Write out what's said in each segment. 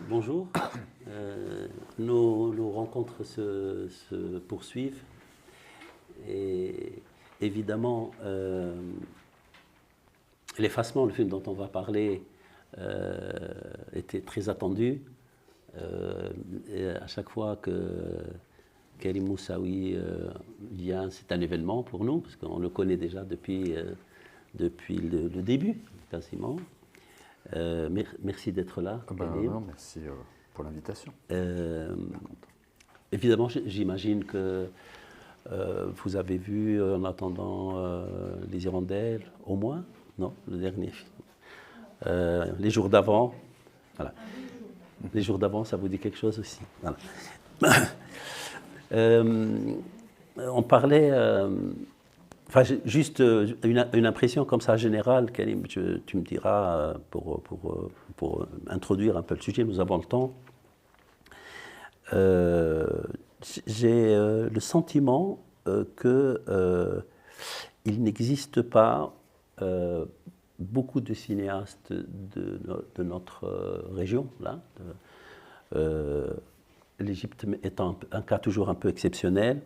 Bonjour. Nos rencontres se poursuivent et évidemment, l'effacement, le film dont on va parler, était très attendu. Et à chaque fois que Karim Moussaoui vient, c'est un événement pour nous, parce qu'on le connaît déjà depuis le début, quasiment. Merci d'être là. Non, merci pour l'invitation. Évidemment, j'imagine que vous avez vu en attendant Les Hirondelles, au moins, non, le dernier film. Les jours d'avant, voilà. Les jours d'avant, ça vous dit quelque chose aussi. Voilà. On parlait. Enfin, juste une impression comme ça générale, Karim, tu me diras pour introduire un peu le sujet, nous avons le temps. J'ai le sentiment qu'il n'existe pas beaucoup de cinéastes de notre région, là. L'Égypte étant un cas toujours un peu exceptionnel.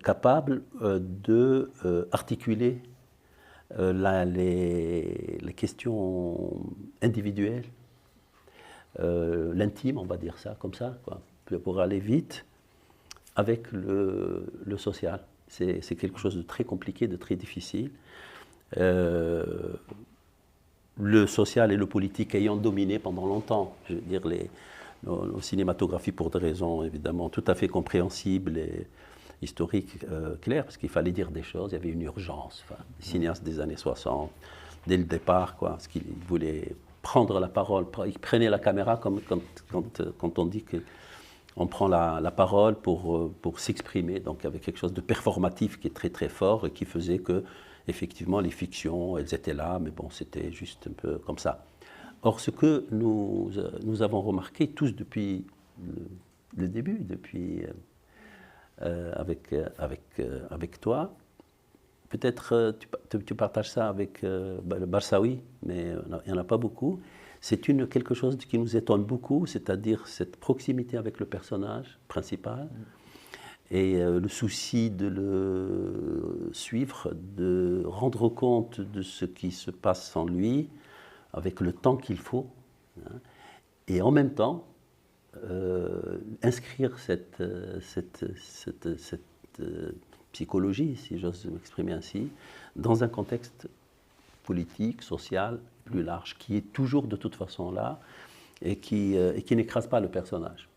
Capable de articuler les questions individuelles, l'intime, on va dire ça comme ça, quoi, pour aller vite, avec le social. C'est quelque chose de très compliqué, de très difficile. Le social et le politique ayant dominé pendant longtemps, je veux dire, nos cinématographies pour des raisons évidemment tout à fait compréhensibles et historiques, claires, parce qu'il fallait dire des choses, il y avait une urgence. Enfin, les cinéastes des années 60, dès le départ, quoi, parce qu'ils voulaient prendre la parole, ils prenaient la caméra comme quand on dit qu'on prend la parole pour s'exprimer, donc avec quelque chose de performatif qui est très très fort et qui faisait que, effectivement, les fictions, elles étaient là, mais bon, c'était juste un peu comme ça. Or, ce que nous avons remarqué tous depuis le début, depuis avec toi, peut-être tu partages ça avec le Barsaoui, mais il n'y en a pas beaucoup. C'est quelque chose qui nous étonne beaucoup, c'est-à-dire cette proximité avec le personnage principal et le souci de le suivre, de rendre compte de ce qui se passe en lui, avec le temps qu'il faut, hein, et en même temps inscrire cette psychologie, si j'ose m'exprimer ainsi, dans un contexte politique, social, plus large, qui est toujours de toute façon là et qui n'écrase pas le personnage.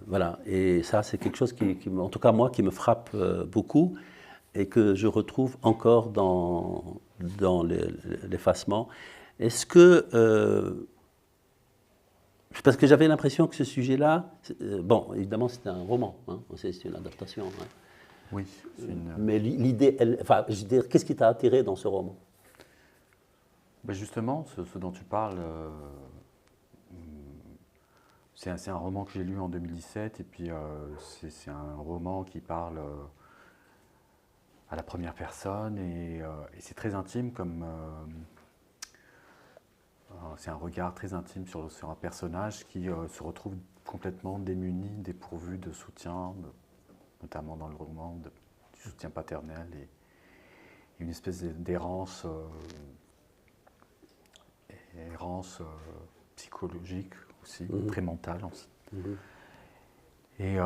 Voilà, et ça c'est quelque chose qui, en tout cas moi, qui me frappe beaucoup et que je retrouve encore dans l'effacement. Est-ce que... parce que j'avais l'impression que ce sujet-là... bon, évidemment, c'est un roman, hein, c'est une adaptation. Hein. Oui. Mais l'idée, enfin, je veux dire, qu'est-ce qui t'a attiré dans ce roman? Ben justement, ce dont tu parles, c'est un roman que j'ai lu en 2017, et puis c'est un roman qui parle à la première personne, et c'est très intime, c'est un regard très intime sur un personnage qui se retrouve complètement démuni, dépourvu de soutien, notamment dans le roman, du soutien paternel, et une espèce d'errance psychologique aussi, très mentale aussi. Et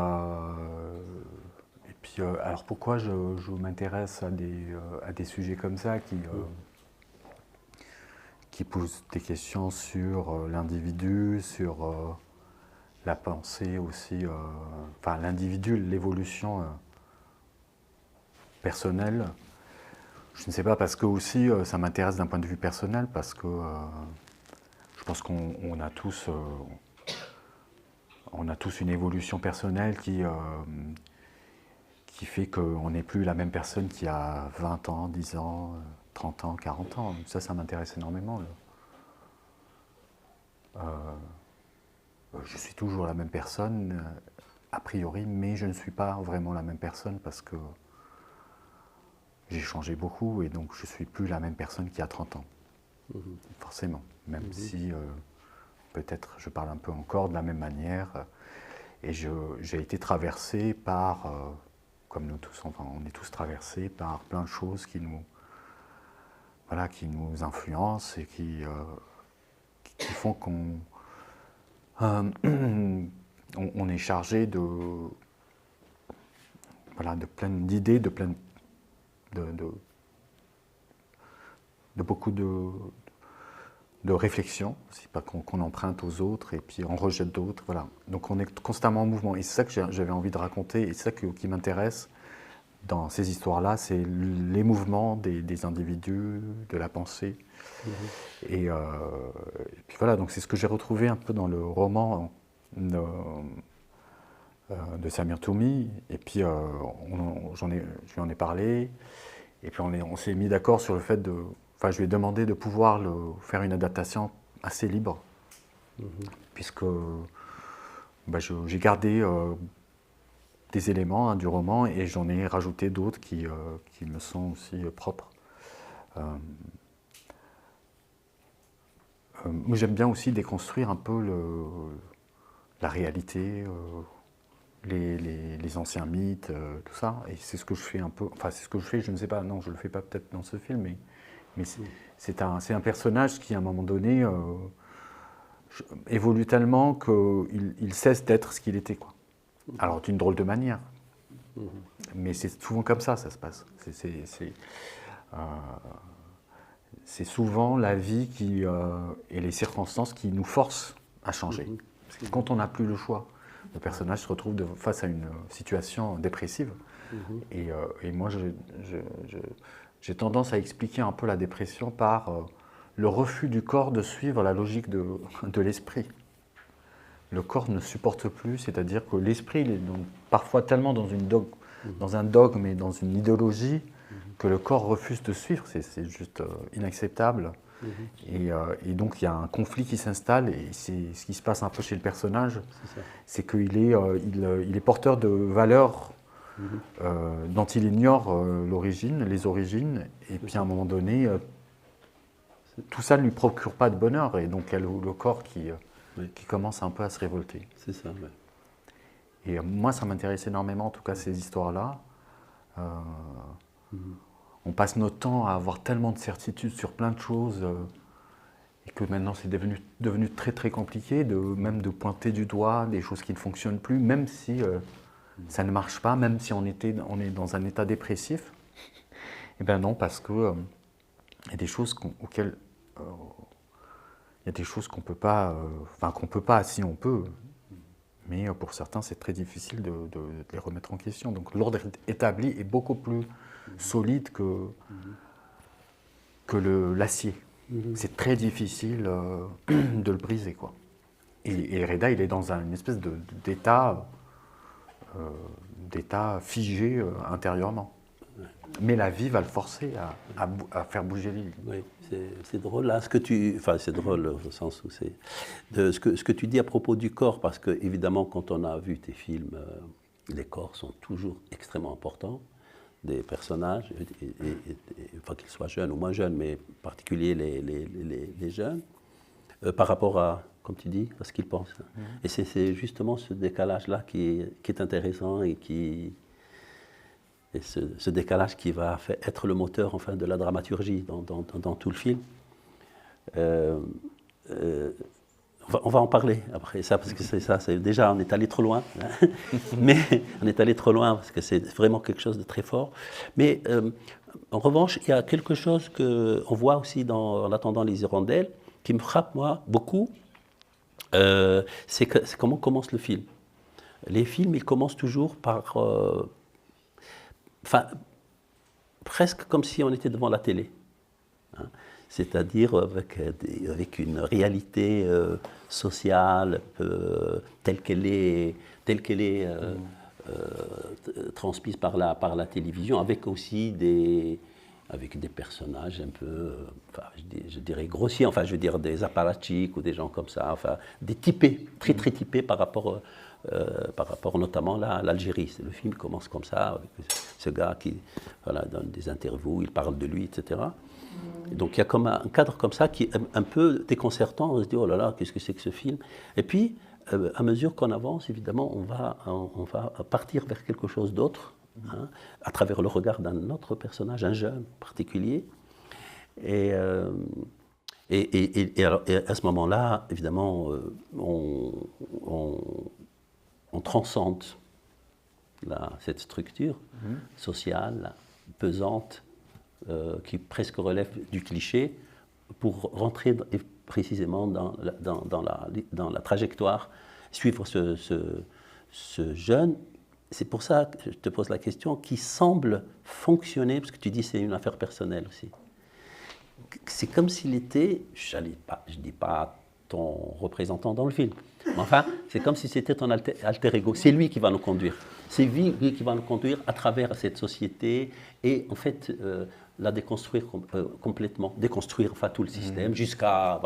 puis, alors pourquoi je m'intéresse à des sujets comme ça qui posent des questions sur l'individu, sur la pensée aussi, enfin l'individu, l'évolution personnelle. Je ne sais pas, parce que aussi ça m'intéresse d'un point de vue personnel, parce que je pense qu'on a tous une évolution personnelle qui fait qu'on n'est plus la même personne qu'il y a 20 ans, 10 ans, 30 ans, 40 ans. Ça m'intéresse énormément. Je suis toujours la même personne, a priori, mais je ne suis pas vraiment la même personne, parce que j'ai changé beaucoup et donc je ne suis plus la même personne qu'il y a 30 ans. Forcément, même si peut-être je parle un peu encore de la même manière. Et j'ai été traversé par, comme nous tous, enfin on est tous traversés par plein de choses qui nous influencent et qui font qu'on on est chargé de plein d'idées, de beaucoup de réflexion, c'est pas qu'on emprunte aux autres et puis on rejette d'autres, voilà. Donc on est constamment en mouvement et c'est ça que j'avais envie de raconter et c'est ça qui m'intéresse dans ces histoires-là, c'est les mouvements des individus, de la pensée. Et puis voilà, donc c'est ce que j'ai retrouvé un peu dans le roman de Samir Toumi et puis je lui en ai parlé et puis on s'est mis d'accord sur le fait de... Enfin, je lui ai demandé de pouvoir faire une adaptation assez libre, puisque j'ai gardé des éléments du roman et j'en ai rajouté d'autres qui me sont aussi propres. Moi, j'aime bien aussi déconstruire un peu la réalité, les anciens mythes, tout ça. Et c'est ce que je fais un peu. Enfin, c'est ce que je fais, je ne sais pas, non, je ne le fais pas peut-être dans ce film, mais c'est un personnage qui, à un moment donné, évolue tellement qu'il cesse d'être ce qu'il était, quoi. Alors, d'une drôle de manière. Mais c'est souvent comme ça se passe. C'est souvent la vie et les circonstances qui nous forcent à changer. Parce que quand on n'a plus le choix, le personnage se retrouve face à une situation dépressive. Et moi, j'ai tendance à expliquer un peu la dépression par le refus du corps de suivre la logique de l'esprit. Le corps ne supporte plus, c'est-à-dire que l'esprit il est parfois tellement dans un dogme et dans une idéologie que le corps refuse de suivre, c'est juste inacceptable. Et donc il y a un conflit qui s'installe et c'est ce qui se passe un peu chez le personnage, c'est qu'il est porteur de valeurs dont il ignore les origines, et puis à un moment donné, tout ça ne lui procure pas de bonheur, et donc il y a le corps qui commence un peu à se révolter. C'est ça, ouais. Et moi, ça m'intéresse énormément, en tout cas, ces histoires-là. On passe notre temps à avoir tellement de certitudes sur plein de choses, et que maintenant, c'est devenu très, très compliqué, même de pointer du doigt des choses qui ne fonctionnent plus, même si ça ne marche pas, même si on est dans un état dépressif. Eh bien non, parce que il y a des choses auxquelles... il y a des choses qu'on peut pas, qu'on peut pas, si on peut, mais pour certains c'est très difficile de les remettre en question. Donc l'ordre établi est beaucoup plus solide que l'acier. C'est très difficile de le briser, quoi. Et Reda, il est dans une espèce d'état figé intérieurement. Mais la vie va le forcer à faire bouger les lignes. Oui, c'est drôle là, c'est drôle au sens où c'est ce que tu dis à propos du corps, parce que évidemment quand on a vu tes films, les corps sont toujours extrêmement importants des personnages, enfin qu'ils soient jeunes ou moins jeunes, mais en particulier les jeunes, par rapport à, comme tu dis, à ce qu'ils pensent. Et c'est justement ce décalage-là qui est intéressant et ce décalage qui va être le moteur enfin, de la dramaturgie dans tout le film. On va en parler après ça, parce que déjà on est allé trop loin, hein. Mais on est allé trop loin parce que c'est vraiment quelque chose de très fort. Mais en revanche, il y a quelque chose qu'on voit aussi En attendant les hirondelles, qui me frappe moi beaucoup, c'est comment commence le film. Les films, ils commencent toujours par... presque comme si on était devant la télé, hein. C'est-à-dire avec une réalité sociale telle qu'elle est transmise par la télévision, avec aussi avec des personnages un peu, je dirais grossiers, je veux dire des apparatchiks ou des gens comme ça, des typés, très très typés par rapport par rapport notamment à l'Algérie. Le film commence comme ça, avec ce gars qui donne des interviews, il parle de lui, etc. Et donc il y a comme un cadre comme ça qui est un peu déconcertant. On se dit, oh là là, qu'est-ce que c'est que ce film? Et puis, à mesure qu'on avance, évidemment, on va partir vers quelque chose d'autre, hein, à travers le regard d'un autre personnage, un jeune particulier. Et à ce moment-là, évidemment, on transcende cette structure sociale, pesante, qui presque relève du cliché, pour rentrer précisément dans la trajectoire, suivre ce jeune. C'est pour ça que je te pose la question, qui semble fonctionner, parce que tu dis que c'est une affaire personnelle aussi. C'est comme s'il était, je ne dis pas ton représentant dans le film, mais enfin, c'est comme si c'était ton alter ego. C'est lui qui va nous conduire. C'est lui qui va nous conduire à travers cette société et en fait la déconstruire complètement, déconstruire enfin tout le système jusqu'à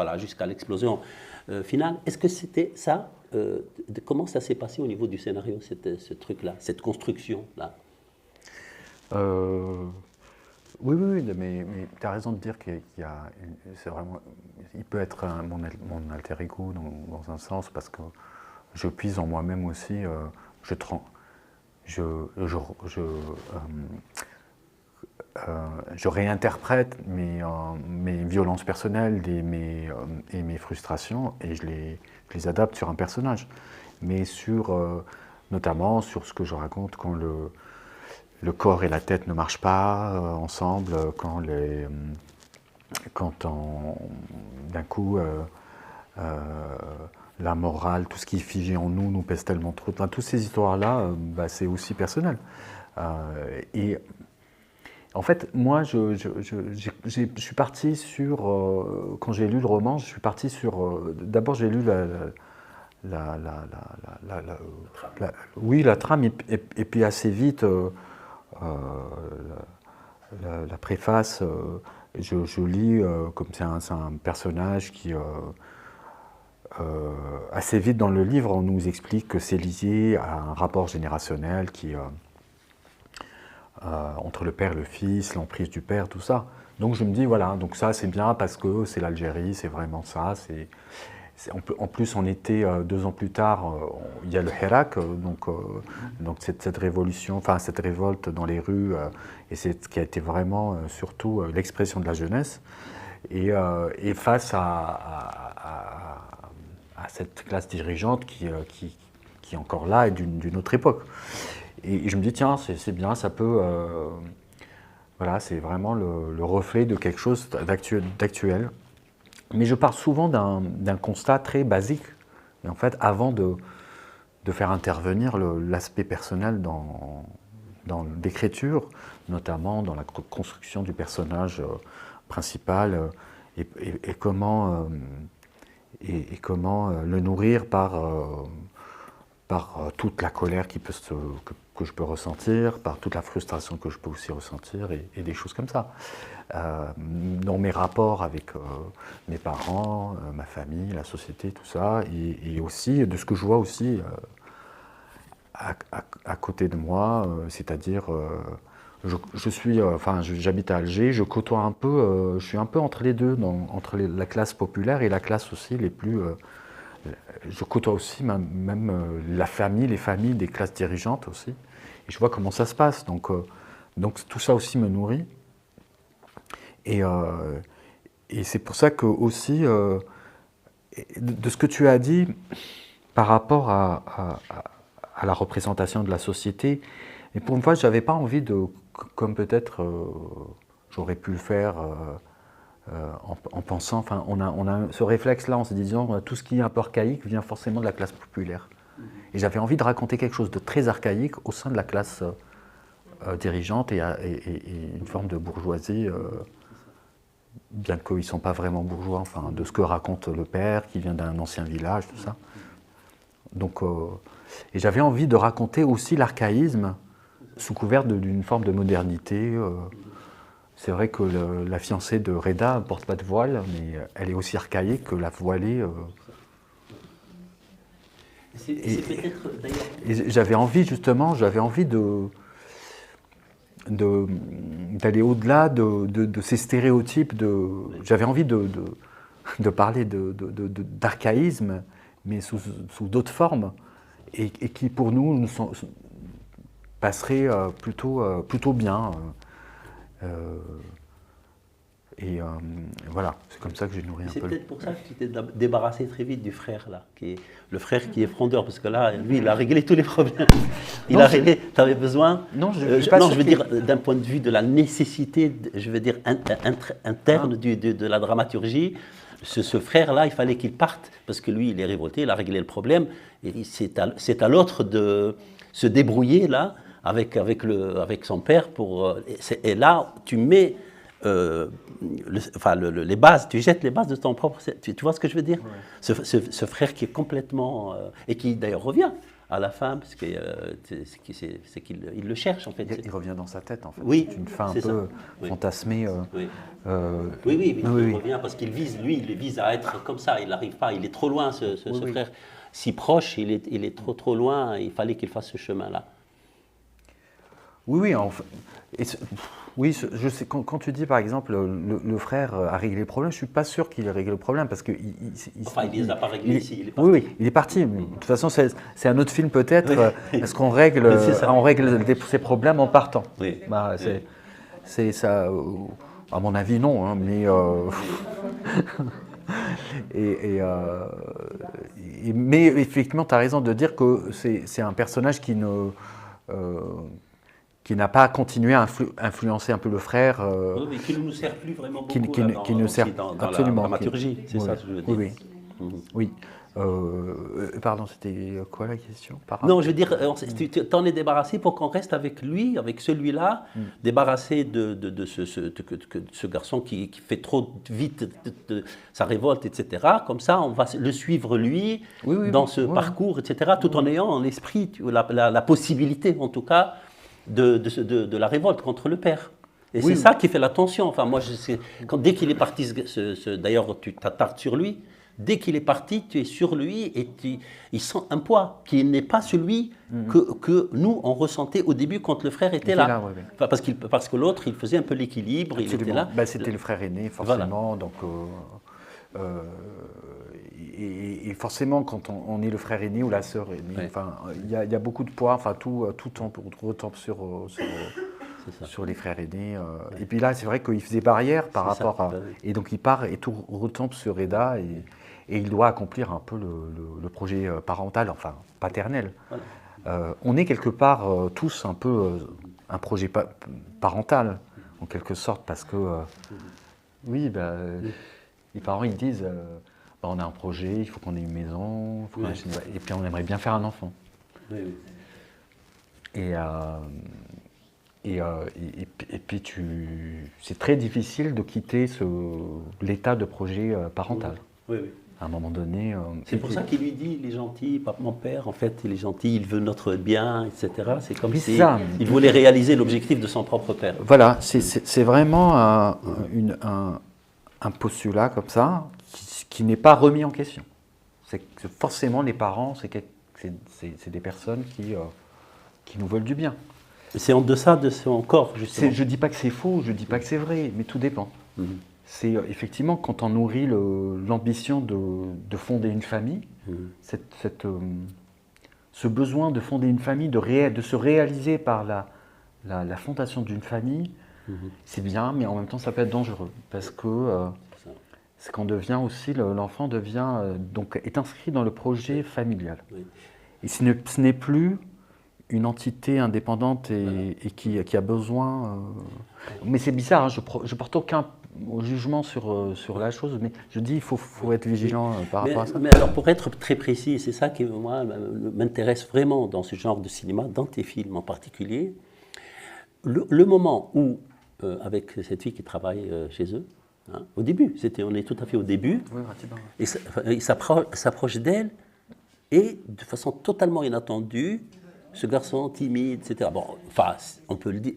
l'explosion finale. Est-ce que c'était ça? Comment ça s'est passé au niveau du scénario, ce truc-là, cette construction-là? Oui, mais tu as raison de dire qu'il peut être mon alter ego dans un sens, parce que je puise en moi-même aussi, je réinterprète mes violences personnelles et mes frustrations, et je les adapte sur un personnage. Mais notamment sur ce que je raconte quand le corps et la tête ne marchent pas ensemble, quand d'un coup la morale, tout ce qui est figé en nous pèse tellement trop. Enfin, toutes ces histoires-là, c'est aussi personnel. Et en fait, moi, je suis parti sur, quand j'ai lu le roman, je suis parti sur, d'abord j'ai lu la trame, et puis assez vite, la préface, je lis comme c'est un personnage qui, assez vite dans le livre, on nous explique que c'est lié à un rapport générationnel entre le père et le fils, l'emprise du père, tout ça. Donc je me dis, voilà, donc ça c'est bien parce que c'est l'Algérie, c'est vraiment ça. En plus, on était 2 ans plus tard, il y a le Hirak, donc cette révolution, enfin cette révolte dans les rues, et c'est qui a été vraiment surtout l'expression de la jeunesse. Et face à cette classe dirigeante qui est encore là et d'une autre époque. Et je me dis, tiens, c'est bien, ça peut... voilà, c'est vraiment le reflet de quelque chose d'actuel. Mais je pars souvent d'un constat très basique. Et en fait, avant de faire intervenir l'aspect personnel dans l'écriture, notamment dans la construction du personnage principal, et comment le nourrir par toute la colère que je peux ressentir, par toute la frustration que je peux aussi ressentir, et des choses comme ça. Dans mes rapports avec mes parents, ma famille, la société, tout ça, et aussi de ce que je vois aussi à côté de moi, c'est-à-dire j'habite à Alger, je côtoie un peu, je suis un peu entre les deux, entre la classe populaire et la classe aussi les plus... je côtoie aussi même les familles des classes dirigeantes aussi, et je vois comment ça se passe, donc tout ça aussi me nourrit. Et c'est pour ça que aussi, de ce que tu as dit par rapport à la représentation de la société, et pour une fois, je n'avais pas envie comme peut-être j'aurais pu le faire en pensant, enfin, on a ce réflexe-là en se disant tout ce qui est un peu archaïque vient forcément de la classe populaire. Et j'avais envie de raconter quelque chose de très archaïque au sein de la classe dirigeante et une forme de bourgeoisie. Bien qu'ils ne sont pas vraiment bourgeois, enfin, de ce que raconte le père, qui vient d'un ancien village, tout ça. Donc, et j'avais envie de raconter aussi l'archaïsme sous couvert d'une forme de modernité. C'est vrai que la fiancée de Reda ne porte pas de voile, mais elle est aussi archaïque que la voilée. C'est peut-être d'ailleurs. Et j'avais envie justement, d'aller au-delà de ces stéréotypes. J'avais envie de parler d'archaïsme, mais sous d'autres formes, et qui pour nous passerait plutôt bien. Voilà, c'est comme ça que j'ai nourri un peu. C'est peut-être pour ça que tu t'es débarrassé très vite du frère, là, qui est le frère qui est frondeur, parce que là, lui, il a réglé tous les problèmes. Il a réglé, tu avais besoin. Non, je veux dire, d'un point de vue de la nécessité, je veux dire, interne de la dramaturgie, ce frère-là, il fallait qu'il parte, parce que lui, il est révolté, il a réglé le problème, et c'est à l'autre de se débrouiller, là, avec son père, et là, tu mets. Les bases, tu jettes les bases de ton propre. Tu vois ce que je veux dire? Ouais. Ce frère qui est complètement. Et qui d'ailleurs revient à la fin, parce que c'est qu'il le cherche en fait. Il revient dans sa tête en fait. Oui, c'est une fin un peu fantasmée. Oui, il revient parce qu'il vise, lui, il vise à être comme ça, il n'arrive pas, il est trop loin ce frère. Si proche, il est trop loin, il fallait qu'il fasse ce chemin-là. Oui, oui, je sais, quand tu dis par exemple le frère a réglé le problème, je ne suis pas sûr qu'il ait réglé le problème parce que. Il ne les a pas réglés ici, il est parti. Oui, il est parti. De toute façon, c'est un autre film peut-être. Est-ce qu'on règle, ses problèmes en partant? Oui. C'est ça. À mon avis, non. Hein, mais. Mais effectivement, tu as raison de dire que c'est un personnage qui n'a pas continué à influencer un peu le frère. Oui, qui ne nous sert plus vraiment beaucoup qui ne sert dans absolument la dramaturgie, c'est ça que je veux dire. Oui. Pardon, c'était quoi la question? Non, je veux dire, tu t'en es débarrassé pour qu'on reste avec lui, avec celui-là, débarrassé de ce garçon qui fait trop vite sa révolte, etc. Comme ça, on va le suivre lui dans ce parcours, etc. Tout en ayant en l'esprit la possibilité, en tout cas, de la révolte contre le père. Et c'est ça qui fait la tension. Enfin, moi, dès qu'il est parti, d'ailleurs, tu t'attardes sur lui. Dès qu'il est parti, tu es sur lui et il sent un poids qui n'est pas celui que nous, on ressentait au début quand le frère était là. Enfin, parce que l'autre, il faisait un peu l'équilibre, il était là. C'était le frère aîné, forcément. Voilà. Donc, et forcément, quand on est le frère aîné ou la sœur aînée, il y a beaucoup de poids, tout retombe sur les frères aînés. Et puis là, c'est vrai qu'il faisait barrière par rapport à... Et donc, il part et tout retombe sur Eda et il doit accomplir un peu le projet parental, enfin paternel. Voilà. On est quelque part tous un peu un projet parental, en quelque sorte, parce que les parents ils disent on a un projet, il faut qu'on ait une maison, et puis on aimerait bien faire un enfant. Oui. Et puis c'est très difficile de quitter l'état de projet parental. Oui. À un moment donné... c'est pour ça qu'il lui dit, il est gentil, papa, mon père, en fait, il est gentil, il veut notre bien, etc. C'est comme si il voulait réaliser l'objectif de son propre père. Voilà, c'est vraiment un postulat comme ça, qui n'est pas remis en question. C'est que forcément, les parents, c'est des personnes qui nous veulent du bien. C'est en deçà de son corps, justement. Je ne dis pas que c'est faux, je ne dis pas que c'est vrai, mais tout dépend. C'est effectivement quand on nourrit l'ambition de fonder une famille, ce besoin de fonder une famille, de se réaliser par la fondation d'une famille, c'est bien, mais en même temps ça peut être dangereux parce que c'est qu'on devient aussi, l'enfant devient, donc est inscrit dans le projet familial. Oui. Et ce n'est plus une entité indépendante et qui a besoin... Mais c'est bizarre, hein, je porte aucun jugement sur la chose, mais je dis il faut être vigilant par rapport à ça. Mais alors pour être très précis, c'est ça qui moi m'intéresse vraiment dans ce genre de cinéma, dans tes films en particulier, le moment où, avec cette fille qui travaille chez eux, hein, au début, on est tout à fait au début, et il s'approche d'elle, et de façon totalement inattendue, ce garçon timide, etc. Bon, on peut le dire,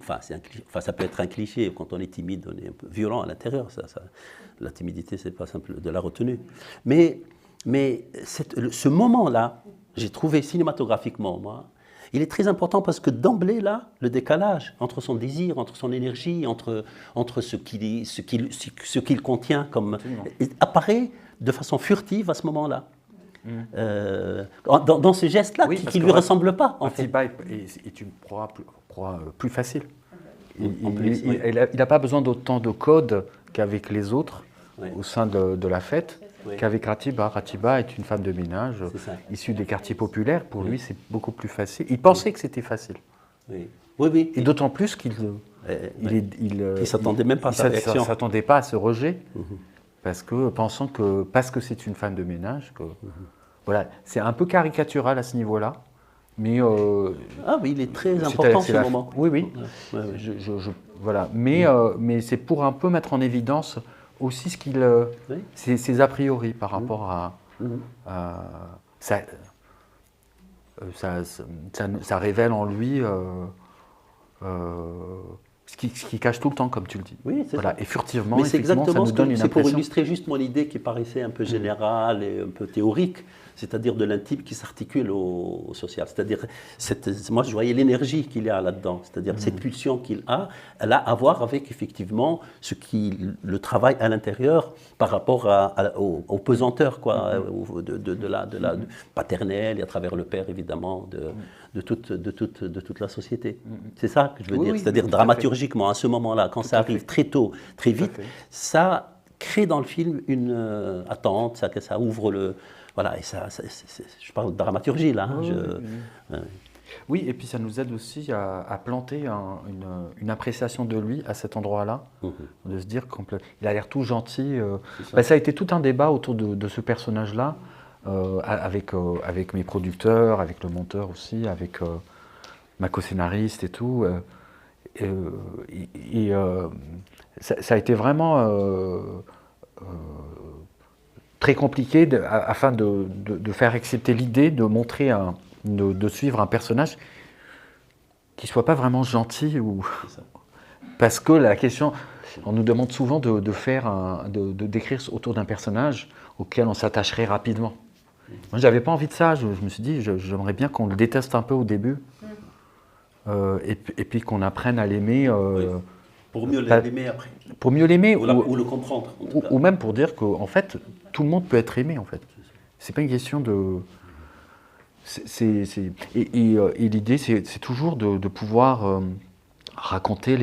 ça peut être un cliché, quand on est timide, on est un peu violent à l'intérieur, la timidité, c'est pas simple de la retenue. Mais ce moment-là, j'ai trouvé cinématographiquement, moi, il est très important parce que d'emblée, là, le décalage entre son désir, entre son énergie, entre ce qu'il contient, apparaît de façon furtive à ce moment-là. Dans ce geste-là, qui ne lui ressemble pas, en fait. Atiba est une proie plus facile. Oui. Il n'a pas besoin d'autant de code qu'avec les autres au sein de la fête, qu'avec Ratiba. Ratiba est une femme de ménage issue des quartiers populaires. Pour lui, c'est beaucoup plus facile. Il pensait que c'était facile. Oui. Et d'autant plus qu'il ne s'attendait même pas à sa réaction. Il ne s'attendait pas à ce rejet, parce que c'est une femme de ménage. Voilà, c'est un peu caricatural à ce niveau-là. Mais il est très important ce moment. Oui. Voilà. Mais c'est pour un peu mettre en évidence aussi ses a priori par rapport à ça révèle en lui ce qui cache tout le temps, comme tu le dis. Oui, c'est ça. Et furtivement, mais c'est exactement ça nous donne une impression. C'est pour illustrer juste mon idée qui paraissait un peu générale et un peu théorique, c'est-à-dire de l'intime qui s'articule au social. C'est-à-dire, moi je voyais l'énergie qu'il y a là-dedans, c'est-à-dire cette pulsion qu'il a, elle a à voir avec effectivement le travail à l'intérieur par rapport aux pesanteurs de la paternelle et à travers le père évidemment de toute la société. C'est ça que je veux dire, c'est-à-dire dramaturgiquement à ce moment-là, quand ça arrive très tôt, très vite, ça crée dans le film une attente, ça ouvre le... Voilà, et je parle de dramaturgie là. Oui, et puis ça nous aide aussi à planter une appréciation de lui à cet endroit-là, de se dire qu'il a l'air tout gentil. Ça a été tout un débat autour de ce personnage-là, avec mes producteurs, avec le monteur aussi, avec ma co-scénariste et tout. Ça a été vraiment très compliqué afin de faire accepter l'idée de montrer de suivre un personnage qui ne soit pas vraiment gentil. Parce que la question, on nous demande souvent de d'écrire autour d'un personnage auquel on s'attacherait rapidement. Moi, je n'avais pas envie de ça. Je me suis dit, j'aimerais bien qu'on le déteste un peu au début, et puis qu'on apprenne à l'aimer. Pour mieux l'aimer après. Pour mieux l'aimer. Ou le comprendre. Ou même pour dire qu'en fait, tout le monde peut être aimé, en fait. C'est pas une question de... Et l'idée, c'est toujours de pouvoir raconter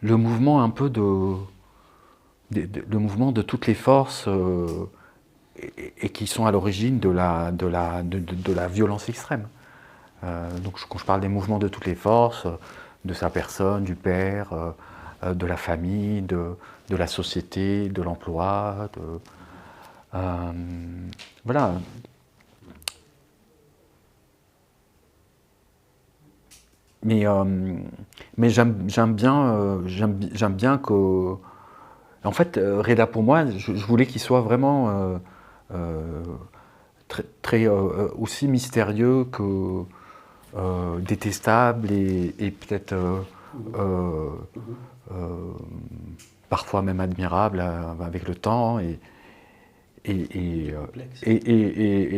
le mouvement un peu le mouvement de toutes les forces et qui sont à l'origine de la violence extrême. Donc quand je parle des mouvements de toutes les forces, de sa personne, du père, de la famille, de la société, de l'emploi, voilà. Mais j'aime bien que... En fait, Reda, pour moi, je voulais qu'il soit vraiment très aussi mystérieux que détestable et peut-être parfois même admirable avec le temps et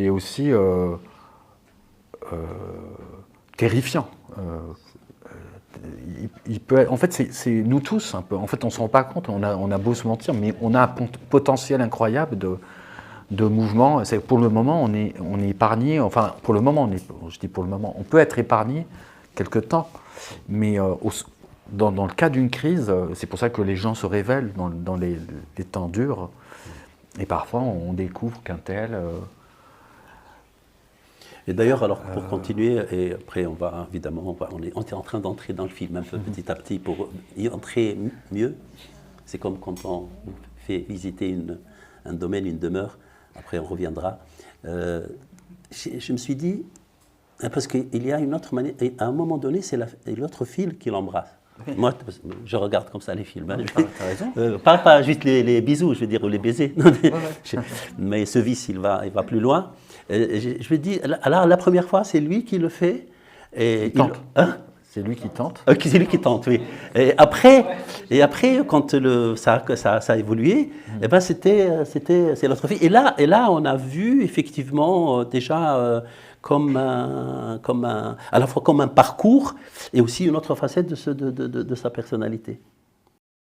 aussi terrifiant. Il peut être, en fait, c'est nous tous un peu. En fait, on se rend pas compte. On a beau se mentir, mais on a un potentiel incroyable de mouvement. C'est pour le moment, on est épargné. Enfin, pour le moment, je dis pour le moment, on peut être épargné quelque temps, mais dans le cas d'une crise, c'est pour ça que les gens se révèlent dans les temps durs. Et parfois, on découvre qu'un tel. Et d'ailleurs, alors pour continuer, et après on va évidemment, on est en train d'entrer dans le film un peu petit à petit pour y entrer mieux. C'est comme quand on fait visiter un domaine, une demeure, après on reviendra. Je me suis dit, parce qu'il y a une autre manière, et à un moment donné, c'est l'autre fille qui l'embrasse. Okay. Moi, je regarde comme ça les films. T'as raison. Pas juste les bisous, je veux dire, ou les baisers. Mais ce vice, il va plus loin. Je me dis, là, la première fois, c'est lui qui le fait. Et il tente. C'est lui qui tente. C'est lui qui tente, oui. Et après quand ça a évolué, eh ben c'est l'autre fille. Et là, on a vu effectivement déjà à la fois comme un parcours et aussi une autre facette de sa personnalité.